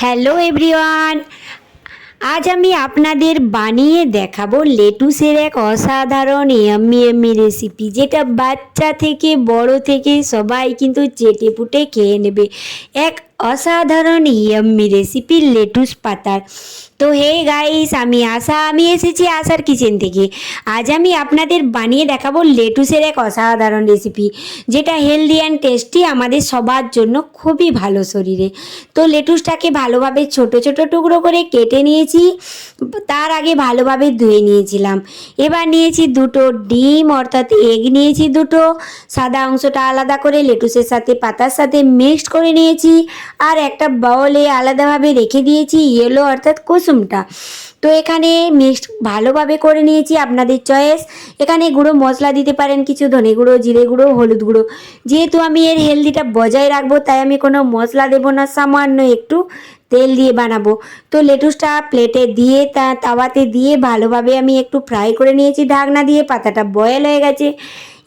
Hello everyone, আজ আমি আপনাদের বানিয়ে দেখাবো লেটুসের এক অসাধারণ ইয়াম্মি ইয়াম্মি রেসিপি, যেটা বাচ্চা থেকে বড় থেকে সবাই কিন্তু চেটেপুটে খেয়ে নেবে। এক অসাধারণ ইয়াম্মি রেসিপি লেটুস পাতার। তো হে গাইস, আমি এসেছি আশার কিচেন থেকে। আজ আমি আপনাদের বানিয়ে দেখাবো লেটুসের এক অসাধারণ রেসিপি, যেটা হেলদি অ্যান্ড টেস্টি, আমাদের সবার জন্য খুবই ভালো শরীরে। তো লেটুসটাকে ভালোভাবে ছোট ছোট টুকরো করে কেটে নিয়েছি, তার আগে ভালোভাবে ধুয়ে নিয়েছিলাম। এবার নিয়েছি দুটো ডিম, অর্থাৎ এগ নিয়েছি দুটো। সাদা অংশটা আলাদা করে লেটুসের সাথে পাতার সাথে মিক্সড করে নিয়েছি, আর একটা বাউলে আলাদাভাবে রেখে দিয়েছি ইয়েলো অর্থাৎ কুসুমটা। তো এখানে মিক্সড ভালোভাবে করে নিয়েছি, আপনাদের চয়েস। এখানে গুঁড়ো মশলা দিতে পারেন, কিছু ধনে গুঁড়ো, জিরে গুঁড়ো, হলুদ গুঁড়ো। যেহেতু আমি এর হেলদিটা বজায় রাখবো, তাই আমি কোনো মশলা দেবো না, সামান্য একটু তেল দিয়ে বানাবো। তো লেটুসটা প্লেটে দিয়ে তাওয়াতে দিয়ে ভালোভাবে আমি একটু ফ্রাই করে নিয়েছি ঢাকনা দিয়ে। পাতাটা বয়েল হয়ে গেছে।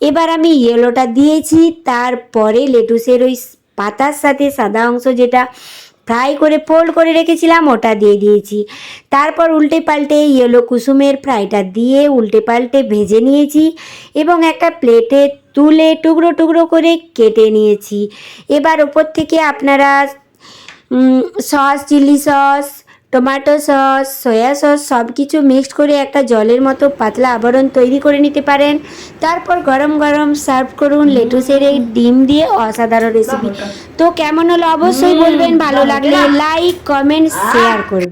এবার আমি ইয়েলোটা দিয়েছি, তারপরে লেটুসের ওই পাতার সাথে সাদা অংশ যেটা ফ্রাই করে ফোল্ড করে রেখেছিলাম ওটা দিয়ে দিয়েছি। তারপর উল্টে পাল্টে ইয়েলো কুসুমের ফ্রাইটা দিয়ে উল্টে পাল্টে ভেজে নিয়েছি এবং একটা প্লেটে তুলে টুকরো টুকরো করে কেটে নিয়েছি। এবার ওপর থেকে আপনারা sauce, chilli sauce, tomato sauce, soya sauce সব কিছু মিক্সড করে একটা জলের মতো পাতলা আবরণ তৈরি করে নিতে পারেন। তারপর গরম গরম সার্ভ করুন লেটুসের এই ডিম দিয়ে অসাধারণ রেসিপি। তো কেমন হলো অবশ্যই বলবেন, ভালো লাগলে লাইক, কমেন্ট, শেয়ার করবেন।